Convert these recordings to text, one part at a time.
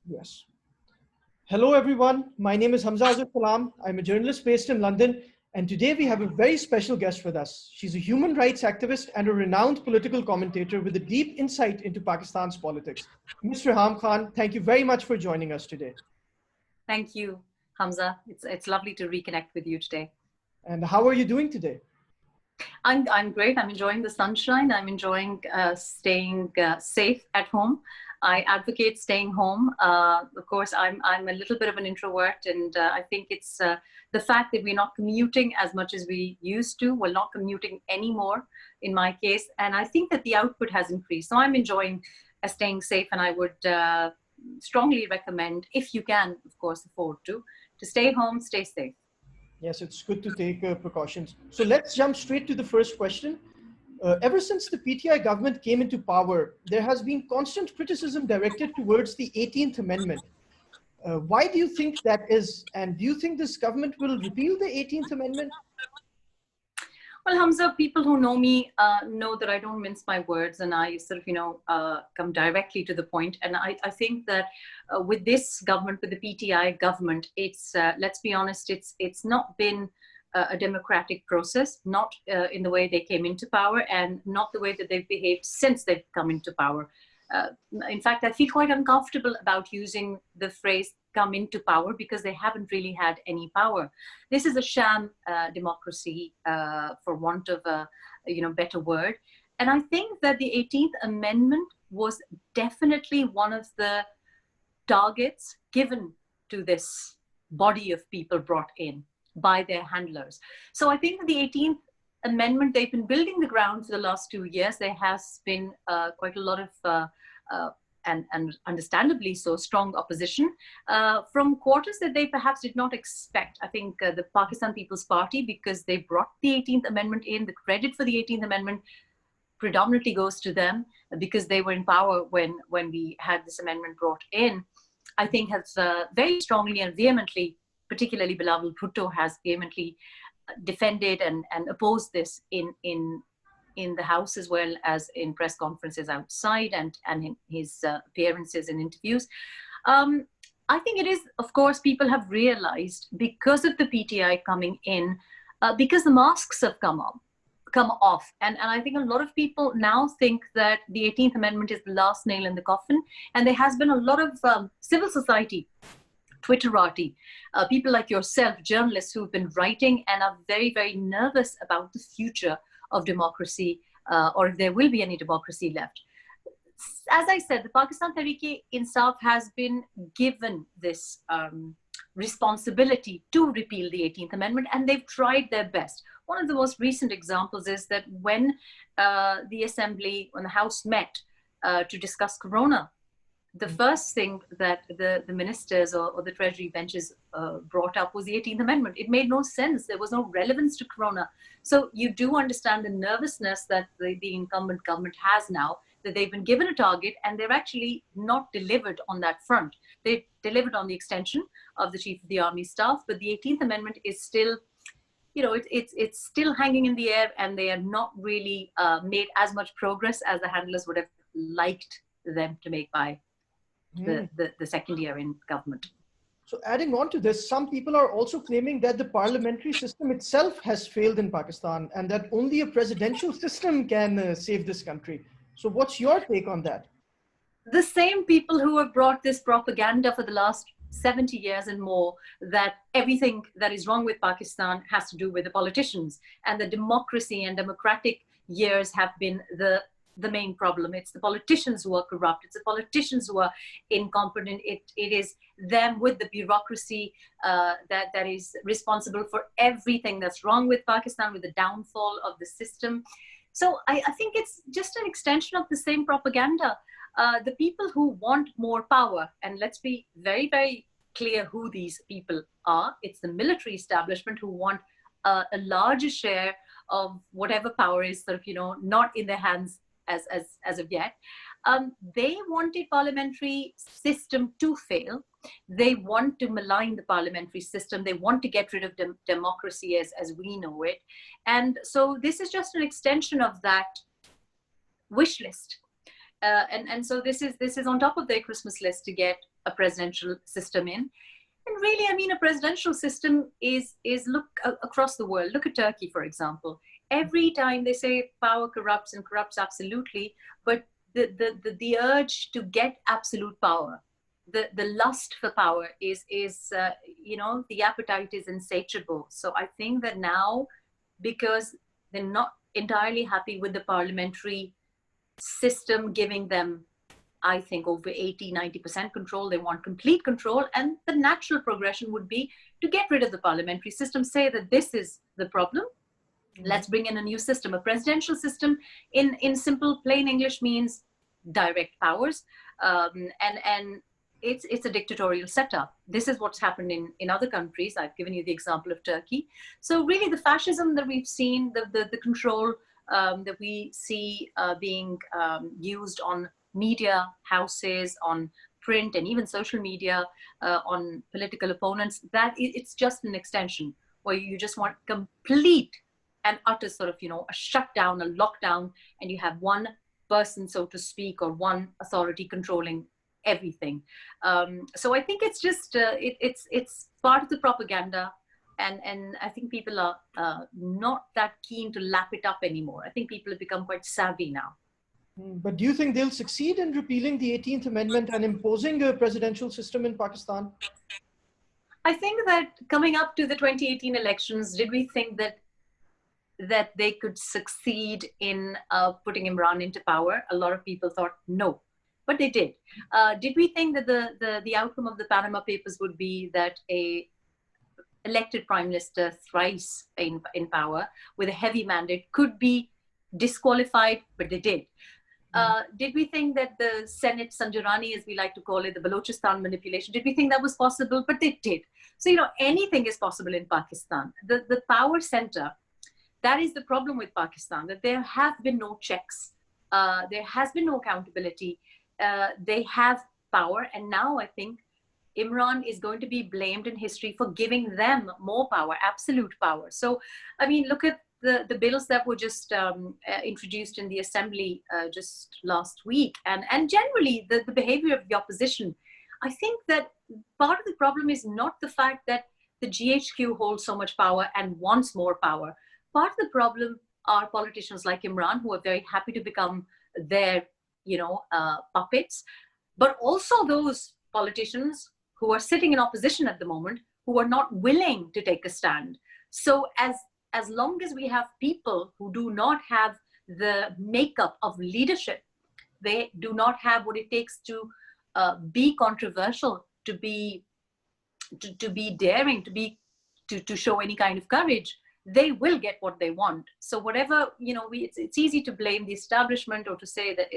Yes. Hello, everyone. My name is Hamza Azhar Salam. I'm a journalist based in London, and today we have a very special guest with us. She's a human rights activist and a renowned political commentator with a deep insight into Pakistan's politics. Ms. Reham Khan, thank you very much for joining us today. Thank you, Hamza. It's lovely to reconnect with you today. And how are you doing today? I'm great. I'm enjoying the sunshine. I'm enjoying staying safe at home. I advocate staying home. Of course, I'm a little bit of an introvert, and I think it's the fact that we're not commuting as much as we used to. We're not commuting anymore, in my case, and I think that the output has increased. So I'm enjoying staying safe, and I would strongly recommend, if you can, of course, afford to stay home, stay safe. Yes, it's good to take precautions. So let's jump straight to the first question. Ever since the PTI government came into power, there has been constant criticism directed towards the 18th Amendment. Why do you think that is? And do you think this government will repeal the 18th Amendment? Well, Hamza, people who know me know that I don't mince my words, and I sort of, come directly to the point. And I think that with this government, with the PTI government, it's, let's be honest, it's not been a democratic process, not in the way they came into power, and not the way that they've behaved since they've come into power. In fact, I feel quite uncomfortable about using the phrase come into power because they haven't really had any power. This is a sham democracy, for want of a better word. And I think that the 18th Amendment was definitely one of the targets given to this body of people brought in by their handlers. So I think that the 18th Amendment, they've been building the ground for the last 2 years. There has been quite a lot of and understandably so, strong opposition from quarters that they perhaps did not expect. I think the Pakistan People's Party, because they brought the 18th Amendment in, the credit for the 18th Amendment predominantly goes to them because they were in power when we had this amendment brought in. I think has very strongly and vehemently, particularly Bilawal Bhutto has vehemently defended and opposed this in the House as well as in press conferences outside and in his appearances and interviews. I think it is, of course, people have realized because of the PTI coming in, because the masks have come off. And I think a lot of people now think that the 18th Amendment is the last nail in the coffin. And there has been a lot of civil society, Twitterati, people like yourself, journalists who've been writing and are very, very nervous about the future of democracy, or if there will be any democracy left. As I said, the Pakistan Tehreek-e-Insaf has been given this responsibility to repeal the 18th Amendment, and they've tried their best. One of the most recent examples is that when the House met to discuss Corona, the first thing that the ministers or the Treasury benches brought up was the 18th Amendment. It made no sense. There was no relevance to Corona. So you do understand the nervousness that the incumbent government has now, that they've been given a target and they've actually not delivered on that front. They've delivered on the extension of the Chief of the Army Staff, but the 18th Amendment is still, it's still hanging in the air, and they are not really made as much progress as the handlers would have liked them to make by the second year in government. So adding on to this, some people are also claiming that the parliamentary system itself has failed in Pakistan and that only a presidential system can save this country. So what's your take on that? The same people who have brought this propaganda for the last 70 years and more, that everything that is wrong with Pakistan has to do with the politicians, and the democracy and democratic years have been the main problem. It's the politicians who are corrupt. It's the politicians who are incompetent. It is them with the bureaucracy that is responsible for everything that's wrong with Pakistan, with the downfall of the system. So I think it's just an extension of the same propaganda. The people who want more power, and let's be very, very clear who these people are. It's the military establishment who want a larger share of whatever power is sort of, not in their hands as of yet. They want a parliamentary system to fail. They want to malign the parliamentary system. They want to get rid of democracy as we know it. And so this is just an extension of that wish list. And so this is on top of their Christmas list to get a presidential system in. And really, I mean, a presidential system is look across the world. Look at Turkey, for example. Every time they say power corrupts and corrupts absolutely, but the urge to get absolute power, the lust for power is you know, the appetite is insatiable. So I think that now, because they're not entirely happy with the parliamentary system giving them, I think, over 80-90% control, they want complete control, and the natural progression would be to get rid of the parliamentary system, say that this is the problem. Let's bring in a new system. A presidential system in simple plain English means direct powers, and it's a dictatorial setup. This is what's happened in other countries. I've given you the example of Turkey. So really the fascism that we've seen, the control that we see being used on media houses, on print, and even social media, on political opponents, that it's just an extension where you just want complete and utter sort of, you know, a shutdown, a lockdown, and you have one person, so to speak, or one authority controlling everything. So I think it's just, it's part of the propaganda, and I think people are not that keen to lap it up anymore. I think people have become quite savvy now. But do you think they'll succeed in repealing the 18th Amendment and imposing a presidential system in Pakistan? I think that coming up to the 2018 elections, did we think that they could succeed in putting Imran into power? A lot of people thought no, but they did. Did we think that the outcome of the Panama Papers would be that a elected prime minister thrice in power with a heavy mandate could be disqualified? But they did. Did we think that the Senate Sanjarani, as we like to call it, the Balochistan manipulation, did we think that was possible? But they did. So, you know, anything is possible in Pakistan. The power center, that is the problem with Pakistan, that there have been no checks. There has been no accountability. They have power. And now I think Imran is going to be blamed in history for giving them more power, absolute power. So, I mean, look at the bills that were just introduced in the assembly just last week, and generally the behavior of the opposition. I think that part of the problem is not the fact that the GHQ holds so much power and wants more power. Part of the problem are politicians like Imran, who are very happy to become their, you know, puppets, but also those politicians who are sitting in opposition at the moment, who are not willing to take a stand. So as long as we have people who do not have the makeup of leadership, they do not have what it takes to be controversial, to be daring, to show any kind of courage, they will get what they want. So whatever, you know, it's easy to blame the establishment or to say that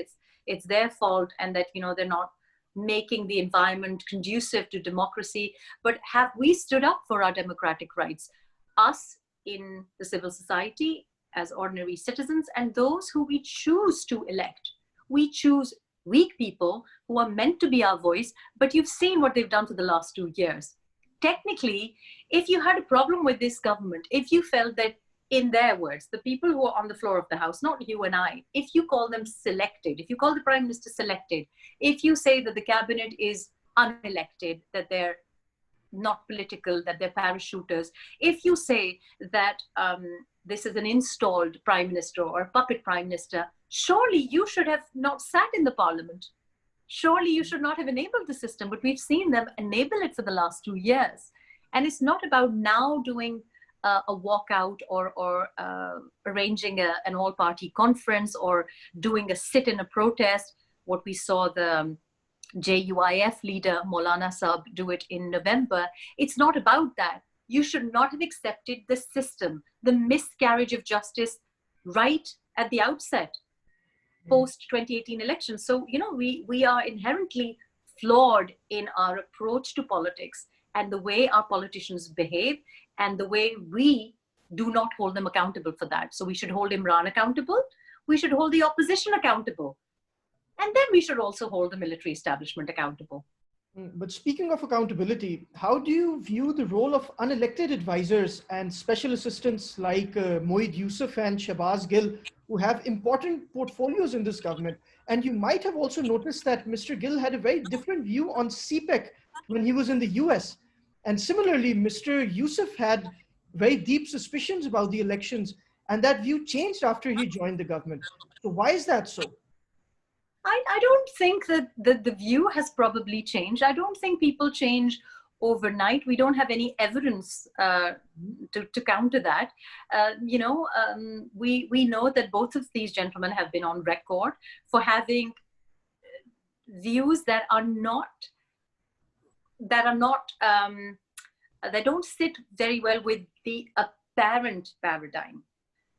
it's their fault and that, you know, they're not making the environment conducive to democracy. But have we stood up for our democratic rights? Us in the civil society, as ordinary citizens, and those who we choose to elect. We choose weak people who are meant to be our voice, but you've seen what they've done for the last 2 years. Technically, if you had a problem with this government, if you felt that, in their words, the people who are on the floor of the House, not you and I, if you call them selected, if you call the Prime Minister selected, if you say that the cabinet is unelected, that they're not political, that they're parachuters, if you say that this is an installed Prime Minister or a puppet Prime Minister, surely you should have not sat in the Parliament. Surely you should not have enabled the system, but we've seen them enable it for the last 2 years. And it's not about now doing a walkout or arranging an all-party conference or doing a sit-in, a protest. What we saw the JUIF leader, Maulana Saab, do it in November. It's not about that. You should not have accepted the system, the miscarriage of justice right at the outset, post 2018 elections. So, you know, we are inherently flawed in our approach to politics and the way our politicians behave and the way we do not hold them accountable for that. So we should hold Imran accountable. We should hold the opposition accountable. And then we should also hold the military establishment accountable. But speaking of accountability, how do you view the role of unelected advisors and special assistants like Moeed Yusuf and Shahbaz Gill, who have important portfolios in this government? And you might have also noticed that Mr. Gill had a very different view on CPEC when he was in the US. And similarly, Mr. Yusuf had very deep suspicions about the elections, and that view changed after he joined the government. So why is that so? I don't think that the view has probably changed. I don't think people change overnight. We don't have any evidence to counter that. We know that both of these gentlemen have been on record for having views that don't sit very well with the apparent paradigm.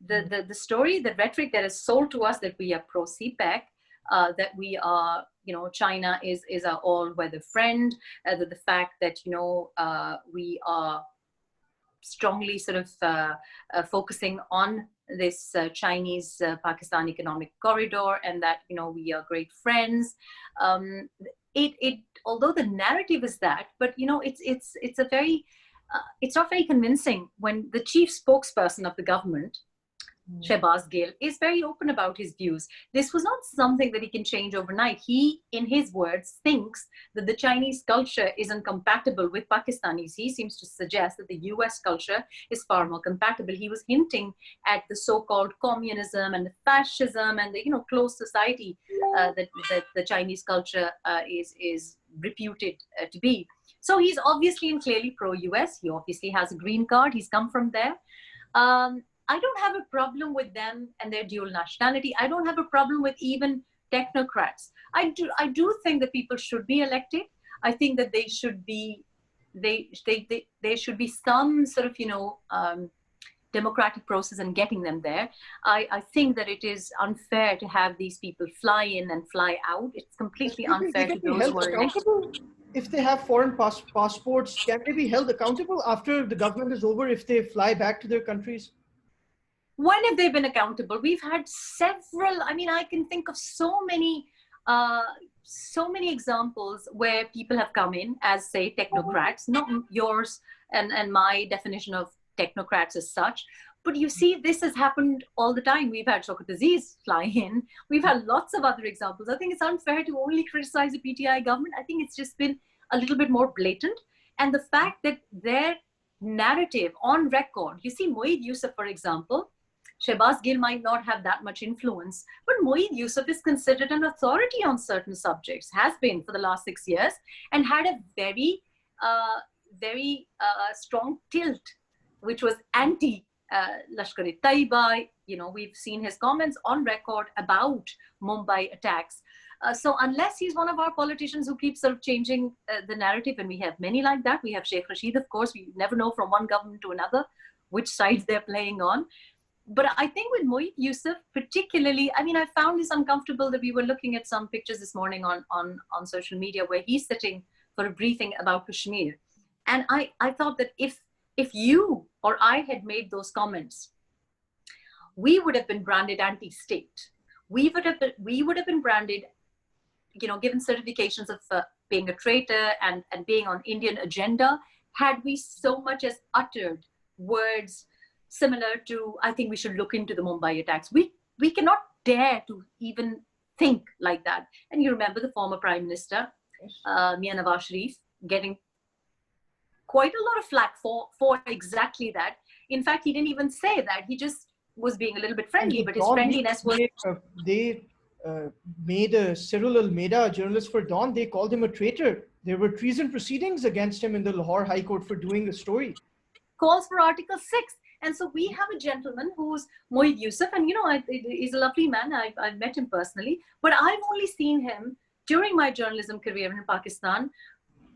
The story, the rhetoric that is sold to us that we are pro CPEC, that we are, China is our all-weather friend, that the fact that, we are strongly sort of focusing on this Chinese-Pakistan economic corridor, and that, we are great friends. Although the narrative is that, but, it's not very convincing when the chief spokesperson of the government, Shahbaz Gill, is very open about his views. This was not something that he can change overnight. He, in his words, thinks that the Chinese culture isn't compatible with Pakistanis. He seems to suggest that the US culture is far more compatible. He was hinting at the so-called communism and the fascism and the closed society that the Chinese culture is reputed to be. So he's obviously and clearly pro-US. He obviously has a green card. He's come from there. I don't have a problem with them and their dual nationality. I don't have a problem with even technocrats. I do think that people should be elected. I think that they should be, there should be some sort of, democratic process in getting them there. I think that it is unfair to have these people fly in and fly out. It's completely unfair to those who are elected. If they have foreign passports, can they be held accountable after the government is over if they fly back to their countries? When have they been accountable? We've had several. I mean, I can think of so many examples where people have come in as, say, technocrats, not yours and my definition of technocrats as such. But you see, this has happened all the time. We've had Shaukat Aziz fly in. We've had lots of other examples. I think it's unfair to only criticize the PTI government. I think it's just been a little bit more blatant. And the fact that their narrative on record, you see, Moeed Yusuf, for example, Shahbaz Gill might not have that much influence, but Moeed Yusuf is considered an authority on certain subjects, has been for the last 6 years, and had a very strong tilt, which was anti-Lashkar-e-Taiba. We've seen his comments on record about Mumbai attacks. So unless he's one of our politicians who keeps sort of changing the narrative, and we have many like that, we have Sheikh Rashid, of course, we never know from one government to another which sides they're playing on. But I think with Moeed Yusuf particularly, I mean, I found this uncomfortable that we were looking at some pictures this morning on social media where he's sitting for a briefing about Kashmir. And I thought that if you or I had made those comments, we would have been branded anti-state. We would have been branded, given certifications of being a traitor and being on Indian agenda, had we so much as uttered words similar to, I think we should look into the Mumbai attacks. We cannot dare to even think like that. And you remember the former Prime Minister, Mian Nawaz Sharif, getting quite a lot of flack for exactly that. In fact, he didn't even say that. He just was being a little bit friendly, but his friendliness was... They made Cyril Almeida, a journalist for Dawn, they called him a traitor. There were treason proceedings against him in the Lahore High Court for doing a story. Calls for Article 6. And so we have a gentleman who's Moeed Yusuf, and he's a lovely man. I've met him personally, but I've only seen him during my journalism career in Pakistan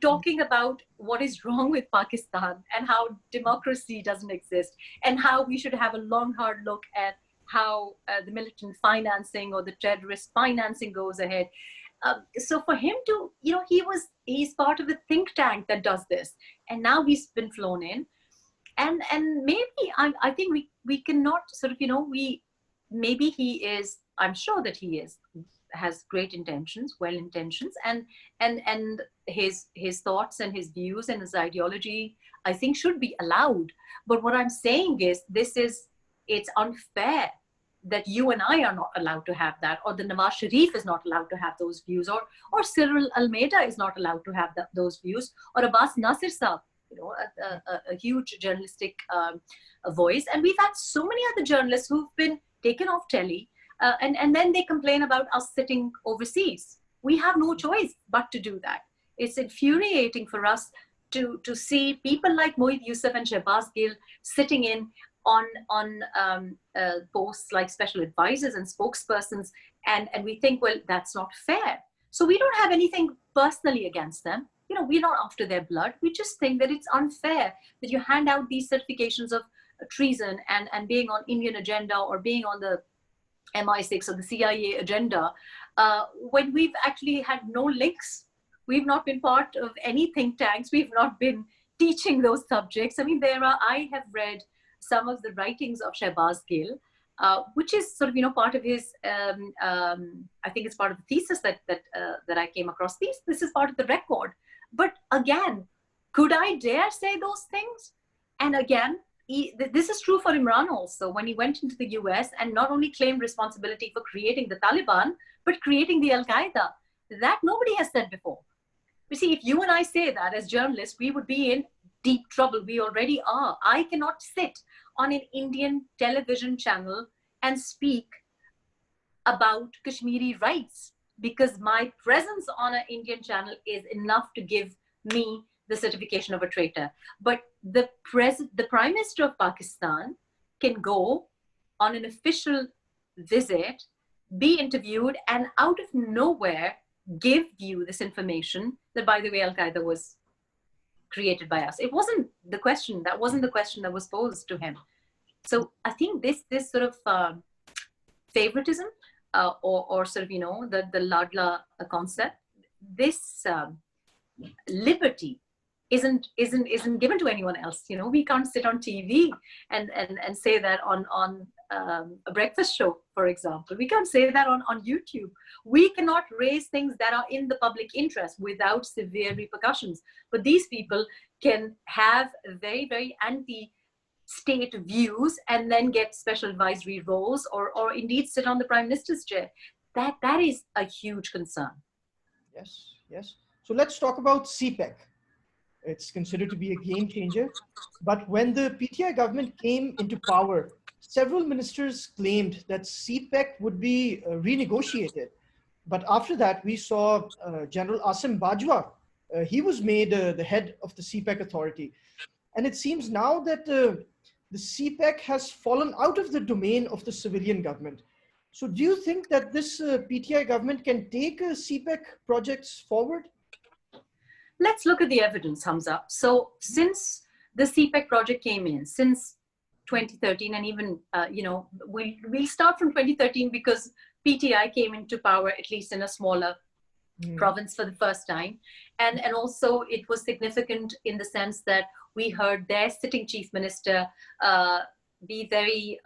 talking about what is wrong with Pakistan and how democracy doesn't exist and how we should have a long, hard look at how the militant financing or the terrorist financing goes ahead. So for him to, he's part of the think tank that does this, and now he's been flown in. And maybe I think we cannot sort of, maybe he is, I'm sure that he is has great intentions, well intentions, and his thoughts and his views and his ideology, I think, should be allowed. But what I'm saying is, it's unfair that you and I are not allowed to have that, or the Nawaz Sharif is not allowed to have those views, or Cyril Almeida is not allowed to have those views, or Abbas Nasir Saab, a huge journalistic voice. And we've had so many other journalists who've been taken off telly, and then they complain about us sitting overseas. We have no choice but to do that. It's infuriating for us to see people like Moeed Yusuf and Shehbaz Gill sitting in on posts like special advisors and spokespersons, and we think, well, that's not fair. So we don't have anything personally against them. We're not after their blood. We just think that it's unfair that you hand out these certifications of treason and being on Indian agenda, or being on the MI6 or the CIA agenda, when we've actually had no links. We've not been part of any think tanks. We've not been teaching those subjects. I mean, I have read some of the writings of Shehbaz Gill, which is sort of, part of his, I think it's part of the thesis that I came across. This is part of the record. But again, could I dare say those things? And again, this is true for Imran also, when he went into the US and not only claimed responsibility for creating the Taliban, but creating the Al-Qaeda. That nobody has said before. You see, if you and I say that as journalists, we would be in deep trouble. We already are. I cannot sit on an Indian television channel and speak about Kashmiri rights, because my presence on an Indian channel is enough to give me the certification of a traitor. But the Prime Minister of Pakistan can go on an official visit, be interviewed, and out of nowhere give you this information that, by the way, Al-Qaeda was created by us. It wasn't the question. That wasn't the question that was posed to him. So I think this sort of favoritism, or sort of, the Ladla concept, this liberty isn't given to anyone else. We can't sit on TV and say that on a breakfast show, for example. We can't say that on YouTube. We cannot raise things that are in the public interest without severe repercussions. But these people can have very, very anti-state views and then get special advisory roles, or indeed sit on the Prime Minister's chair. That is a huge concern. Yes. So let's talk about CPEC. It's considered to be a game changer. But when the PTI government came into power, several ministers claimed that CPEC would be renegotiated. But after that, we saw General Asim Bajwa. He was made the head of the CPEC authority. And it seems now that the CPEC has fallen out of the domain of the civilian government. So do you think that this PTI government can take CPEC projects forward? Let's look at the evidence, Hamza. So since the CPEC project came in, since 2013, and even, we'll start from 2013 because PTI came into power, at least in a smaller province for the first time. And also it was significant in the sense that we heard their sitting chief minister be very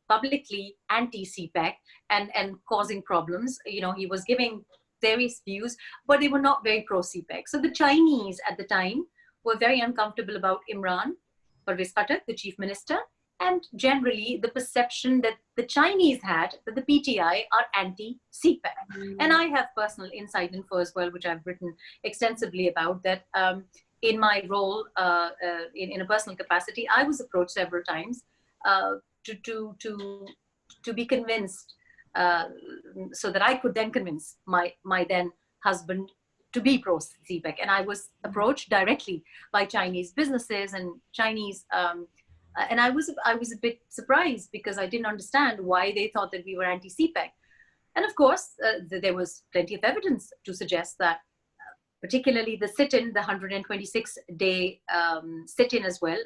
publicly anti-CPEC and causing problems. He was giving various views, but they were not very pro-CPEC. So the Chinese at the time were very uncomfortable about Imran Parvez Khattak, the chief minister, and generally the perception that the Chinese had that the PTI are anti-CPEC. And I have personal inside info as well, which I've written extensively about, that in my role in a personal capacity, I was approached several times to be convinced, so that I could then convince my then husband to be pro-CPEC. And I was approached directly by Chinese businesses and Chinese, and I was a bit surprised because I didn't understand why they thought that we were anti-CPEC. And of course, there was plenty of evidence to suggest that, particularly the sit-in, the 126-day sit-in as well,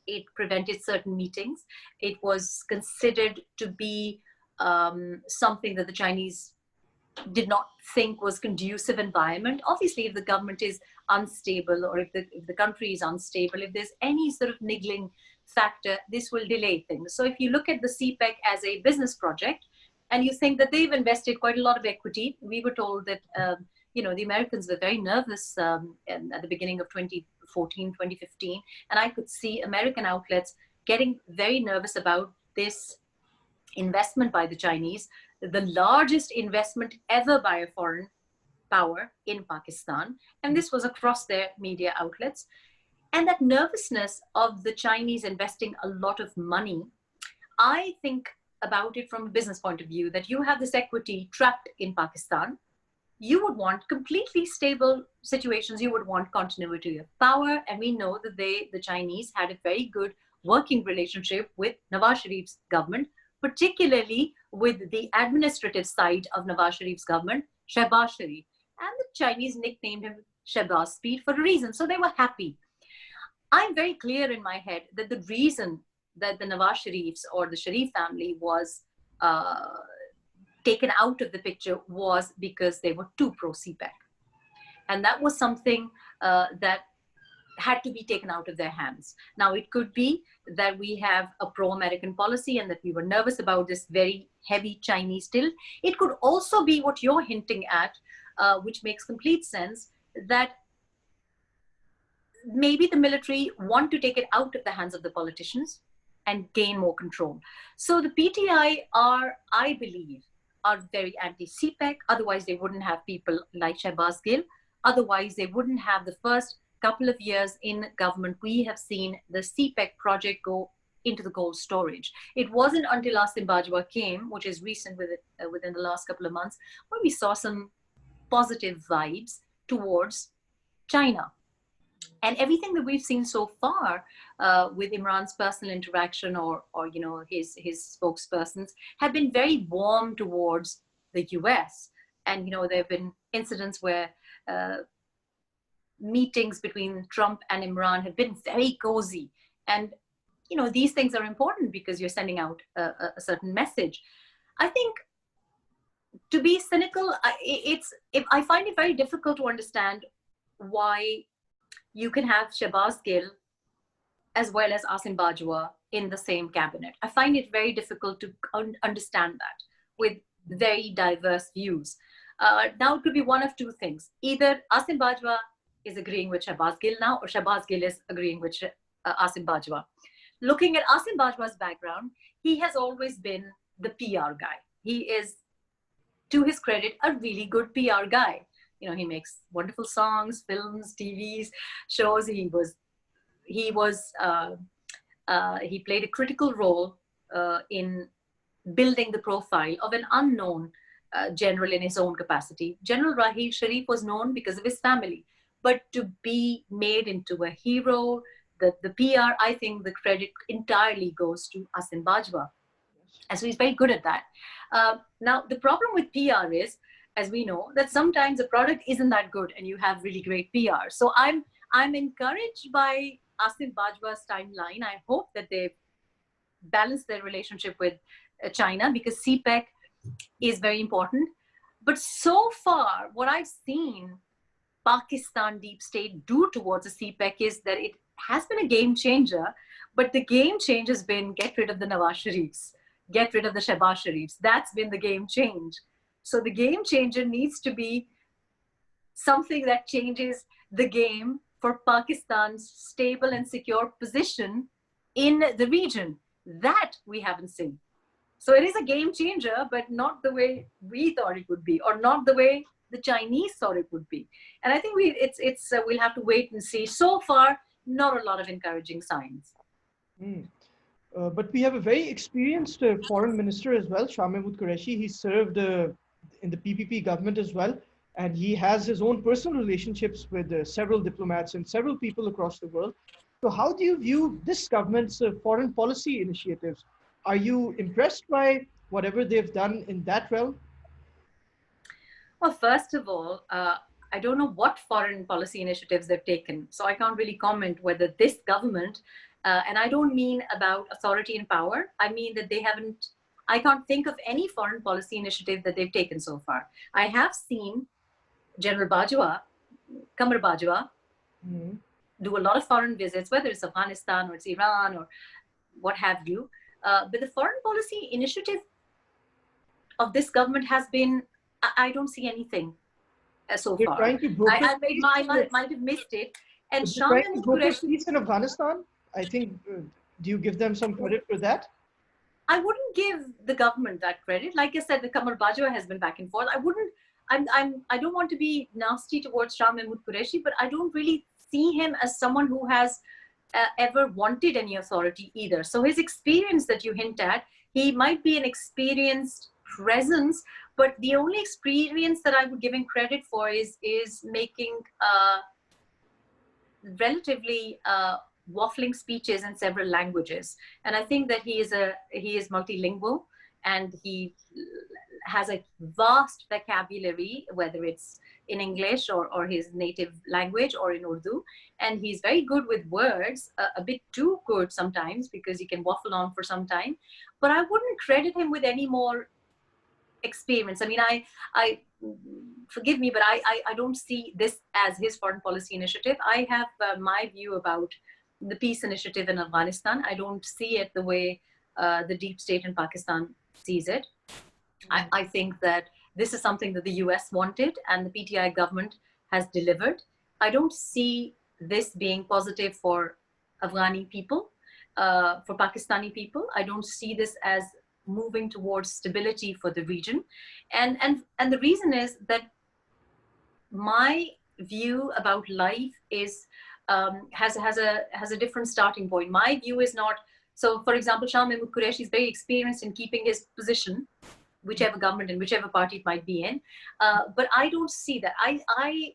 it prevented certain meetings. It was considered to be something that the Chinese did not think was conducive environment. Obviously, if the government is unstable, or if the country is unstable, if there's any sort of niggling factor, this will delay things. So if you look at the CPEC as a business project, and you think that they've invested quite a lot of equity. We were told that, the Americans were very nervous at the beginning of 2014, 2015. And I could see American outlets getting very nervous about this investment by the Chinese, the largest investment ever by a foreign power in Pakistan. And this was across their media outlets. And that nervousness of the Chinese investing a lot of money, I think about it from a business point of view, that you have this equity trapped in Pakistan. You would want completely stable situations. You would want continuity of power. And we know that the Chinese had a very good working relationship with Nawaz Sharif's government, particularly with the administrative side of Nawaz Sharif's government, Shehbaz Sharif. And the Chinese nicknamed him Shehbaz Speed for a reason. So they were happy. I'm very clear in my head that the reason that the Nawaz Sharifs or the Sharif family was taken out of the picture was because they were too pro-CPEC. And that was something that had to be taken out of their hands. Now, it could be that we have a pro-American policy and that we were nervous about this very heavy Chinese tilt. It could also be what you're hinting at, which makes complete sense, that maybe the military want to take it out of the hands of the politicians and gain more control. So the PTI are, I believe, are very anti-CPEC. Otherwise, they wouldn't have people like Shehbaz Gill. Otherwise, they wouldn't have the first couple of years in government. We have seen the CPEC project go into the cold storage. It wasn't until Asim Bajwa came, which is recent within the last couple of months, when we saw some positive vibes towards China. And everything that we've seen so far with Imran's personal interaction or his spokespersons have been very warm towards the US. And, there have been incidents where meetings between Trump and Imran have been very cozy. And, these things are important because you're sending out a certain message. I think, to be cynical, I find it very difficult to understand why you can have Shehbaz Gill as well as Asim Bajwa in the same cabinet. I find it very difficult to understand that with very diverse views. Now it could be one of two things. Either Asim Bajwa is agreeing with Shehbaz Gill now, or Shehbaz Gill is agreeing with Asim Bajwa. Looking at Asim Bajwa's background, he has always been the PR guy. He is, to his credit, a really good PR guy. He makes wonderful songs, films, TVs, shows. He played a critical role in building the profile of an unknown general in his own capacity. General Raheel Sharif was known because of his family, but to be made into a hero, the PR, I think the credit entirely goes to Asim Bajwa. And so he's very good at that. Now, the problem with PR is, as we know, that sometimes a product isn't that good and you have really great PR. So I'm encouraged by Asim Bajwa's timeline. I hope that they balance their relationship with China, because CPEC is very important. But so far, what I've seen Pakistan deep state do towards the CPEC is that it has been a game changer, but the game change has been get rid of the Nawaz Sharifs, get rid of the Shehbaz Sharifs. That's been the game change. So the game changer needs to be something that changes the game for Pakistan's stable and secure position in the region. That we haven't seen. So it is a game changer, but not the way we thought it would be, or not the way the Chinese thought it would be. And I think we'll have to wait and see. So far, not a lot of encouraging signs. But we have a very experienced foreign minister as well, Shah Mahmood Qureshi. He served in the PPP government as well. And he has his own personal relationships with several diplomats and several people across the world. So how do you view this government's foreign policy initiatives? Are you impressed by whatever they've done in that realm? Well, first of all, I don't know what foreign policy initiatives they've taken. So I can't really comment whether this government, and I don't mean about authority and power. I mean that I can't think of any foreign policy initiative that they've taken so far. I have seen General Bajwa, Qamar Bajwa, do a lot of foreign visits, whether it's Afghanistan or it's Iran or what have you. But the foreign policy initiative, of this government has been, I don't see anything so They're far. trying to broker I might have missed it. And they're Shah trying to Mahmood broker Qureshi, peace in Afghanistan. I think, do you give them some credit for that? I wouldn't give the government that credit. Like I said, the Kamar Bajwa has been back and forth. I don't want to be nasty towards Shah Mahmood Qureshi, but I don't really see him as someone who has ever wanted any authority either. So his experience that you hint at, he might be an experienced presence, but the only experience that I would give him credit for is making relatively waffling speeches in several languages. And I think that he is multilingual, and he has a vast vocabulary, whether it's in English or his native language or in Urdu. And he's very good with words, a bit too good sometimes, because he can waffle on for some time. But I wouldn't credit him with any more experience. I mean, I forgive me, but I don't see this as his foreign policy initiative. I have my view about the peace initiative in Afghanistan. I don't see it the way the deep state in Pakistan sees it. I think that this is something that the US wanted, and the PTI government has delivered. I don't see this being positive for Afghani people, for Pakistani people. I don't see this as moving towards stability for the region. And the reason is that my view about life is has a different starting point. My view is not, so for example, Shah Mahmood Qureshi is very experienced in keeping his position, whichever government and whichever party it might be in. But I don't see that. I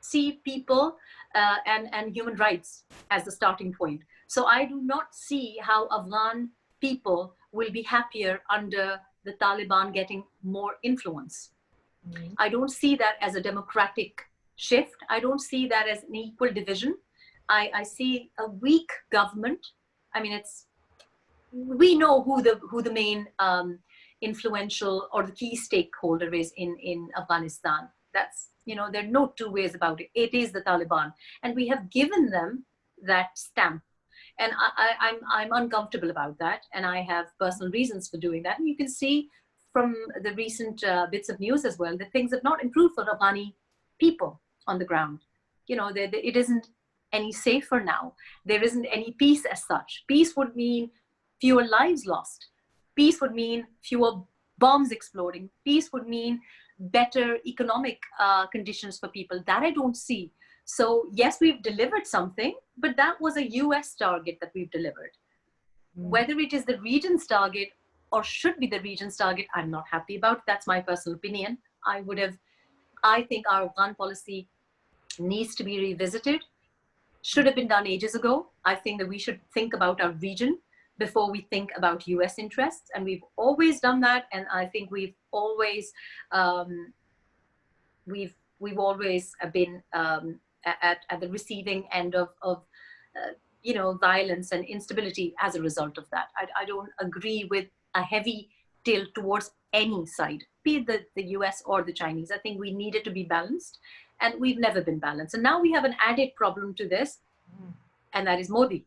see people and human rights as the starting point. So I do not see how Afghan people will be happier under the Taliban getting more influence. I don't see that as a democratic shift. I don't see that as an equal division. I see a weak government. I mean, we know who the main influential or the key stakeholder is in Afghanistan. That's, there are no two ways about it. It is the Taliban, and we have given them that stamp. And I'm uncomfortable about that, and I have personal reasons for doing that. And you can see from the recent bits of news as well that things have not improved for Afghani people on the ground. It isn't any safer now. There isn't any peace as such. Peace would mean fewer lives lost. Peace would mean fewer bombs exploding. Peace would mean better economic conditions for people. That I don't see. So yes, we've delivered something, but that was a US target that we've delivered. Whether it is the region's target or should be the region's target, I'm not happy about. That's my personal opinion. I think our Afghan policy needs to be revisited. Should have been done ages ago. I think that we should think about our region before we think about US interests. And we've always done that. And I think we've always been at the receiving end of violence and instability as a result of that. I don't agree with a heavy tilt towards any side, be it the US or the Chinese. I think we needed to be balanced, and we've never been balanced. And now we have an added problem to this, and that is Modi.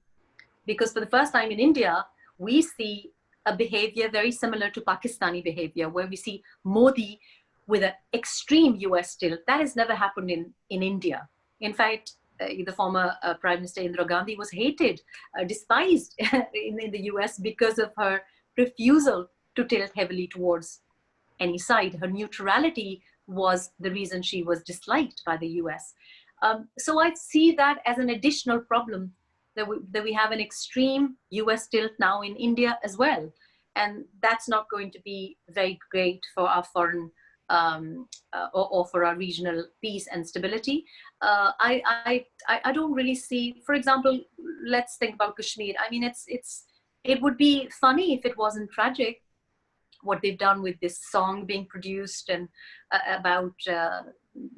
Because for the first time in India, we see a behavior very similar to Pakistani behavior, where we see Modi with an extreme US tilt. That has never happened in India. In fact, the former Prime Minister Indira Gandhi was hated, despised in the US because of her refusal to tilt heavily towards any side. Her neutrality was the reason she was disliked by the US. So I see that as an additional problem, that we have an extreme US tilt now in India as well. And that's not going to be very great for our foreign or for our regional peace and stability. I don't really see, for example, let's think about Kashmir. I mean, it would be funny if it wasn't tragic what they've done with this song being produced, and about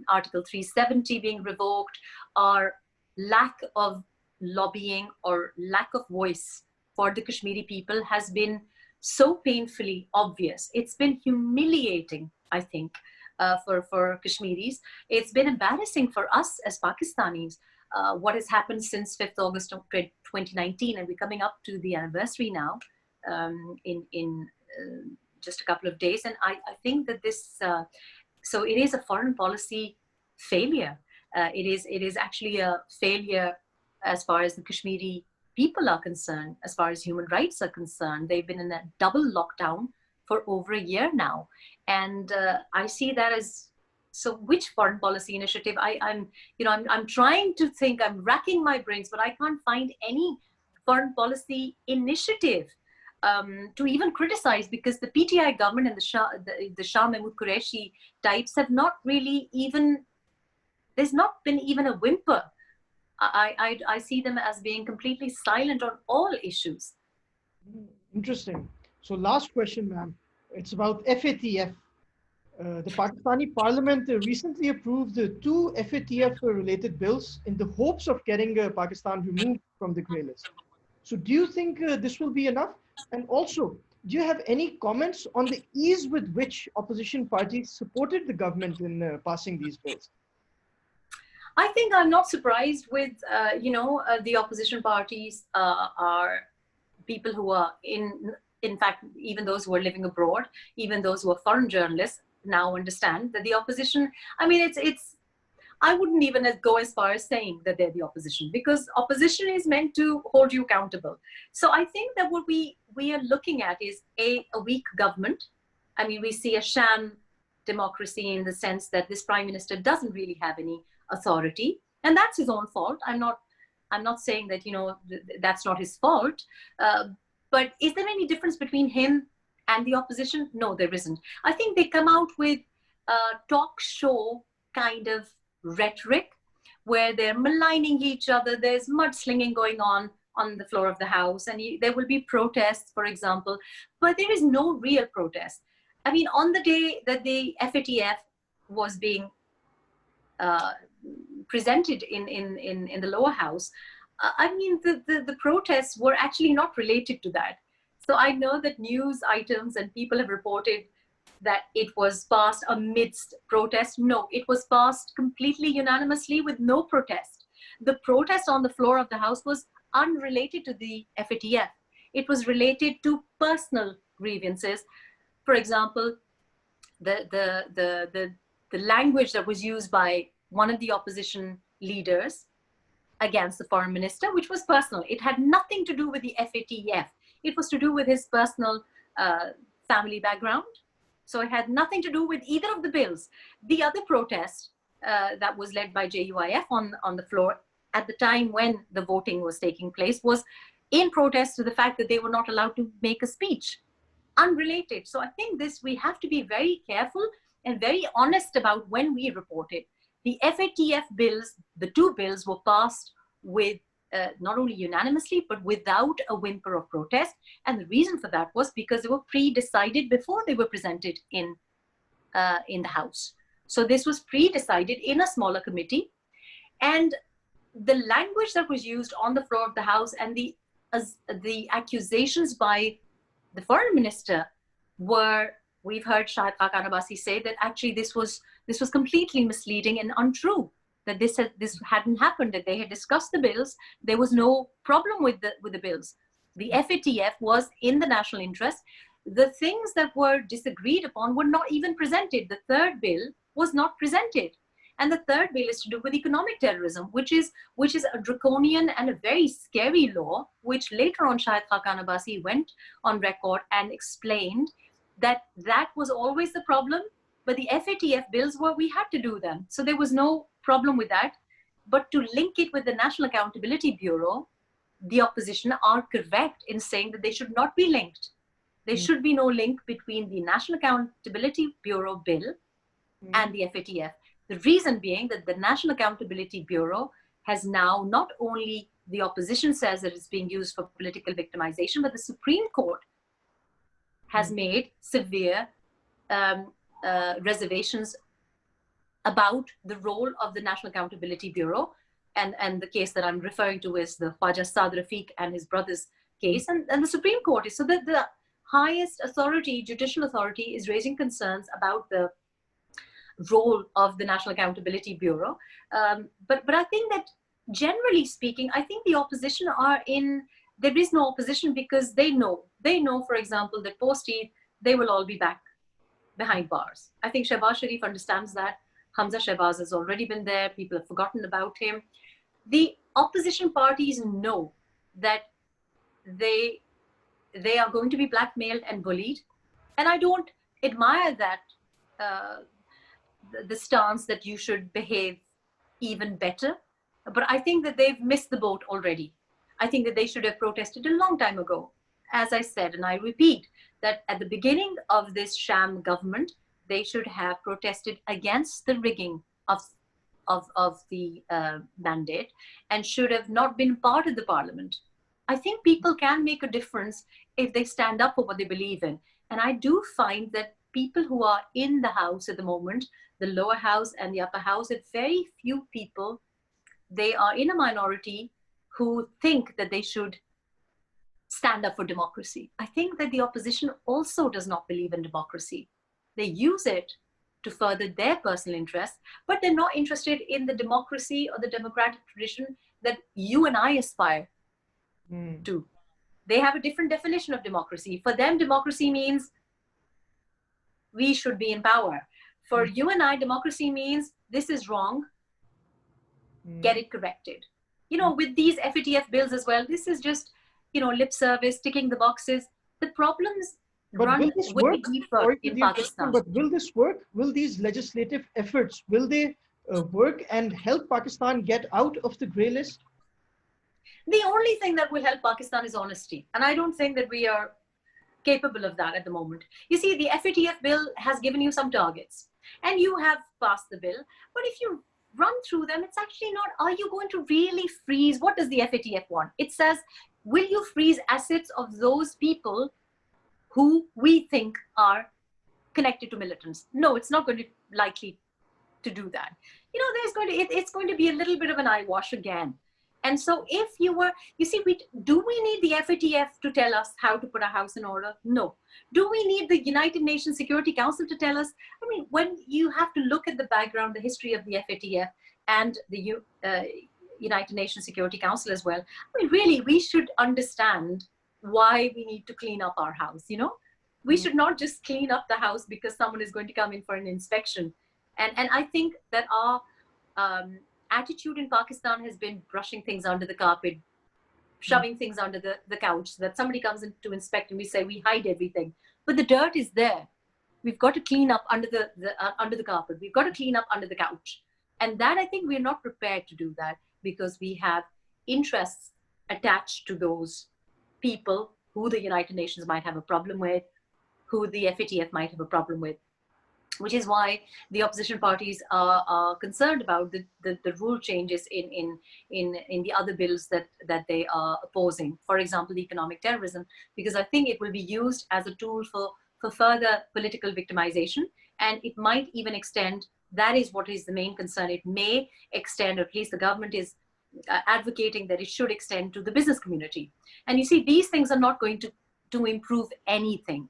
Article 370 being revoked. Our lack of lobbying or lack of voice for the Kashmiri people has been so painfully obvious. It's been humiliating, I think, for Kashmiris. It's been embarrassing for us as Pakistanis. What has happened since 5th August of 2019, and we're coming up to the anniversary now in just a couple of days. And I think that this, so it is a foreign policy failure. It is actually a failure as far as the Kashmiri people are concerned, as far as human rights are concerned. They've been in a double lockdown for over a year now. And I see that as, so which foreign policy initiative? I'm trying to think, I'm racking my brains, but I can't find any foreign policy initiative to even criticize, because the PTI government and the Shah Mahmood Qureshi types have not really even, there's not been even a whimper. I see them as being completely silent on all issues. Interesting. So last question, ma'am. It's about FATF. The Pakistani Parliament recently approved 2 FATF-related bills in the hopes of getting Pakistan removed from the grey list. So do you think this will be enough? And also, do you have any comments on the ease with which opposition parties supported the government in passing these bills? I think I'm not surprised with, the opposition parties are people who are in fact, even those who are living abroad, even those who are foreign journalists now understand that the opposition, I mean, I wouldn't even go as far as saying that they're the opposition, because opposition is meant to hold you accountable. So I think that what we are looking at is a weak government. I mean, we see a sham democracy in the sense that this prime minister doesn't really have any authority, and that's his own fault. I'm not saying that, that's not his fault. But is there any difference between him and the opposition? No, there isn't. I think they come out with a talk show kind of rhetoric where they're maligning each other. There's mudslinging going on the floor of the House, and there will be protests, for example, but there is no real protest. I mean, on the day that the FATF was being presented in the lower house, I mean, the protests were actually not related to that. So I know that news items and people have reported that it was passed amidst protest. No, it was passed completely unanimously with no protest. The protest on the floor of the House was unrelated to the FATF. It was related to personal grievances. For example, the language that was used by one of the opposition leaders against the foreign minister, which was personal. It had nothing to do with the FATF. It was to do with his personal family background. So it had nothing to do with either of the bills. The other protest that was led by JUIF on the floor at the time when the voting was taking place was in protest to the fact that they were not allowed to make a speech. Unrelated. So I think we have to be very careful and very honest about when we report it. The FATF bills, the 2 bills, were passed with not only unanimously, but without a whimper of protest. And the reason for that was because they were pre-decided before they were presented in the House. So this was pre-decided in a smaller committee. And the language that was used on the floor of the House and the accusations by the foreign minister were, we've heard Shahid Khaqan Abbasi say that actually this was completely misleading and untrue, that this hadn't happened, that they had discussed the bills. There was no problem with the bills. The FATF was in the national interest. The things that were disagreed upon were not even presented. The 3rd bill was not presented. And the 3rd bill is to do with economic terrorism, which is a draconian and a very scary law, which later on Shahid Khaqan Abbasi went on record and explained that was always the problem, but the FATF bills we had to do them. So there was no problem with that. But to link it with the National Accountability Bureau, the opposition are correct in saying that they should not be linked. There should be no link between the National Accountability Bureau bill and the FATF. The reason being that the National Accountability Bureau has now, not only the opposition says that it's being used for political victimization, but the Supreme Court has made severe reservations about the role of the National Accountability Bureau. And the case that I'm referring to is the Khwaja Saad Rafiq and his brother's case. And the Supreme Court is, so that the highest authority, judicial authority, is raising concerns about the role of the National Accountability Bureau. But I think that generally speaking, I think the opposition there is no opposition because they know, for example, that post-Eid, they will all be back behind bars. I think Shehbaz Sharif understands that. Hamza Shehbaz has already been there. People have forgotten about him. The opposition parties know that they are going to be blackmailed and bullied. And I don't admire that, the stance that you should behave even better. But I think that they've missed the boat already. I think that they should have protested a long time ago. As I said, and I repeat, that at the beginning of this sham government, they should have protested against the rigging of the mandate and should have not been part of the parliament. I think people can make a difference if they stand up for what they believe in. And I do find that people who are in the house at the moment, the lower house and the upper house, that very few people, they are in a minority who think that they should stand up for democracy. I think that the opposition also does not believe in democracy. They use it to further their personal interests, but they're not interested in the democracy or the democratic tradition that you and I aspire to. They have a different definition of democracy. For them, democracy means we should be in power. For you and I, democracy means this is wrong, get it corrected. You know, with these FATF bills as well, this is just, you know, lip service, ticking the boxes. The problems run way deeper in Pakistan. But will this work? Will these legislative efforts, will they work and help Pakistan get out of the grey list? The only thing that will help Pakistan is honesty. And I don't think that we are capable of that at the moment. You see, the FATF bill has given you some targets and you have passed the bill. But if you run through them, it's actually not, are you going to really freeze? What does the FATF want? It says, will you freeze assets of those people who we think are connected to militants? No, it's not going to likely to do that. You know, it's going to be a little bit of an eyewash again. And so if you were, you see, do we need the FATF to tell us how to put our house in order? No. Do we need the United Nations Security Council to tell us? I mean, when you have to look at the background, the history of the FATF and the United Nations Security Council as well, I mean, really, we should understand why we need to clean up our house, you know? We should not just clean up the house because someone is going to come in for an inspection. And I think that our attitude in Pakistan has been brushing things under the carpet, shoving things under the couch, so that somebody comes in to inspect and we say we hide everything. But the dirt is there. We've got to clean up under the carpet. We've got to clean up under the couch. And that, I think, we're not prepared to do that because we have interests attached to those people who the United Nations might have a problem with, who the FATF might have a problem with, which is why the opposition parties are concerned about the rule changes in the other bills that they are opposing. For example, economic terrorism, because I think it will be used as a tool for further political victimization, and it might even extend. That is what is the main concern. It may extend, or at least the government is advocating that it should extend to the business community. And you see, these things are not going to improve anything.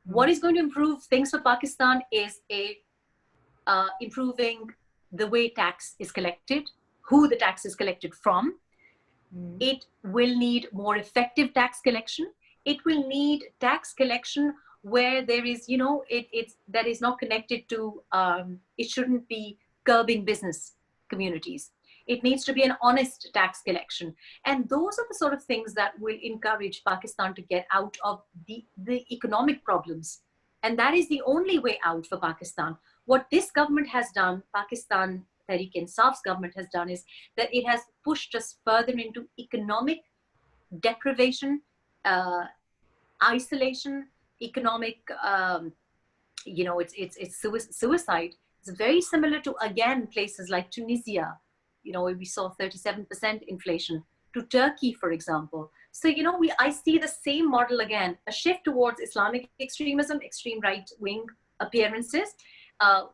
What is going to improve things for Pakistan is improving the way tax is collected, who the tax is collected from. It will need more effective tax collection. It will need tax collection where there is, you know, that is not connected to, it shouldn't be curbing business communities. It needs to be an honest tax collection. And those are the sort of things that will encourage Pakistan to get out of the economic problems. And that is the only way out for Pakistan. What this government has done, Pakistan Tehreek-e-Insaf's government has done, is that it has pushed us further into economic deprivation, isolation, economic, you know, it's suicide. It's very similar to, again, places like Tunisia, you know, we saw 37% inflation, to Turkey, for example. So, you know, I see the same model again, a shift towards Islamic extremism, extreme right-wing appearances.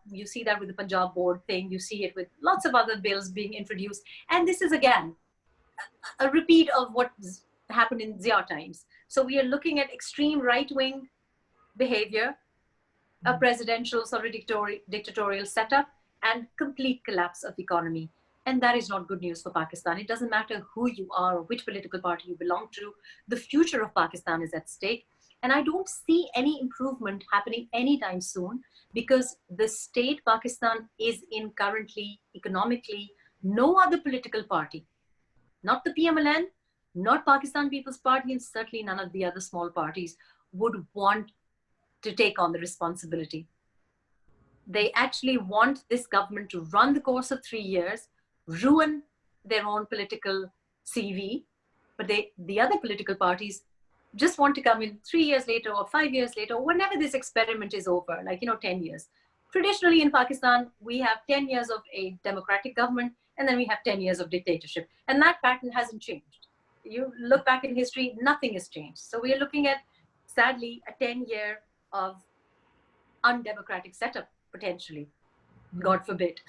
You see that with the Punjab board thing. You see it with lots of other bills being introduced. And this is, again, a repeat of what happened in Zia times. So we are looking at extreme right-wing behavior, a presidential sort of dictatorial setup, and complete collapse of the economy. And that is not good news for Pakistan. It doesn't matter who you are or which political party you belong to. The future of Pakistan is at stake. And I don't see any improvement happening anytime soon, because the state Pakistan is in currently, economically, no other political party, not the PMLN, not Pakistan People's Party, and certainly none of the other small parties would want to take on the responsibility. They actually want this government to run the course of 3 years, ruin their own political CV, but the other political parties just want to come in 3 years later or 5 years later, or whenever this experiment is over, like, 10 years. Traditionally in Pakistan, we have 10 years of a democratic government, and then we have 10 years of dictatorship. And that pattern hasn't changed. You look back in history, nothing has changed. So we are looking at, sadly, a 10-year of undemocratic setup, potentially. God forbid.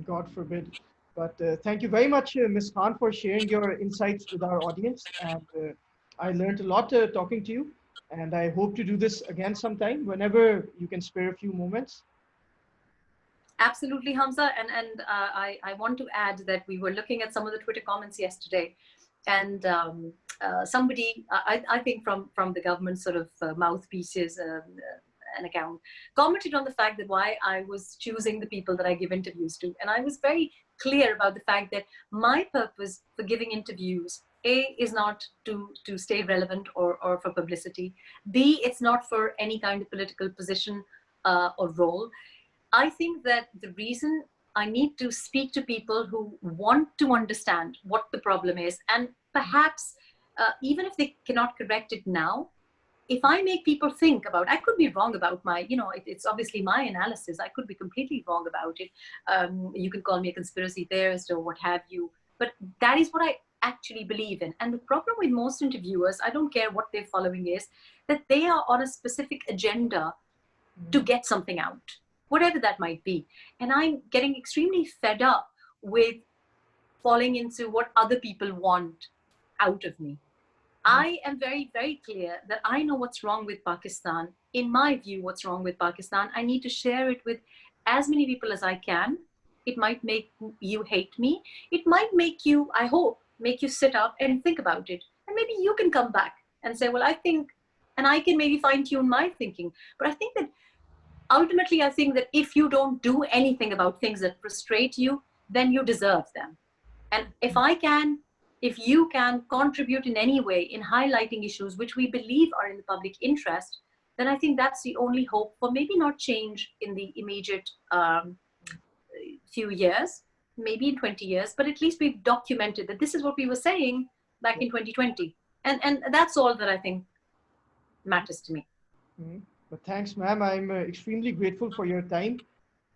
God forbid. But thank you very much, Ms. Khan, for sharing your insights with our audience. And I learned a lot talking to you. And I hope to do this again sometime, whenever you can spare a few moments. Absolutely, Hamza. And I want to add that we were looking at some of the Twitter comments yesterday. And somebody, I think from the government sort of mouthpieces, an account, commented on the fact that why I was choosing the people that I give interviews to. And I was very clear about the fact that my purpose for giving interviews, A, is not to stay relevant or for publicity. B, it's not for any kind of political position or role. I think that the reason I need to speak to people who want to understand what the problem is, and perhaps even if they cannot correct it now, if I make people think about, I could be wrong about my, it's obviously my analysis. I could be completely wrong about it. You can call me a conspiracy theorist or what have you, but that is what I actually believe in. And the problem with most interviewers, I don't care what their following is, that they are on a specific agenda to get something out, whatever that might be. And I'm getting extremely fed up with falling into what other people want out of me. I am very, very clear that I know what's wrong with Pakistan. In my view, what's wrong with Pakistan, I need to share it with as many people as I can. It might make you hate me. It might make you, I hope, make you sit up and think about it. And maybe you can come back and say, well, I think, and I can maybe fine tune my thinking. But I think that ultimately, I think that if you don't do anything about things that frustrate you, then you deserve them. And if you can contribute in any way in highlighting issues which we believe are in the public interest, then I think that's the only hope for maybe not change in the immediate few years, maybe in 20 years, but at least we've documented that this is what we were saying back in 2020. And that's all that I think matters to me. But thanks, ma'am. I'm extremely grateful for your time.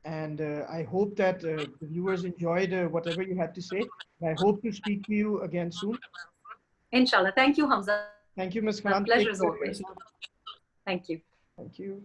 And I hope that the viewers enjoyed whatever you had to say. I hope to speak to you again soon. Inshallah. Thank you, Hamza. Thank you, Ms. Khan. Pleasure as always. Thank you. Thank you.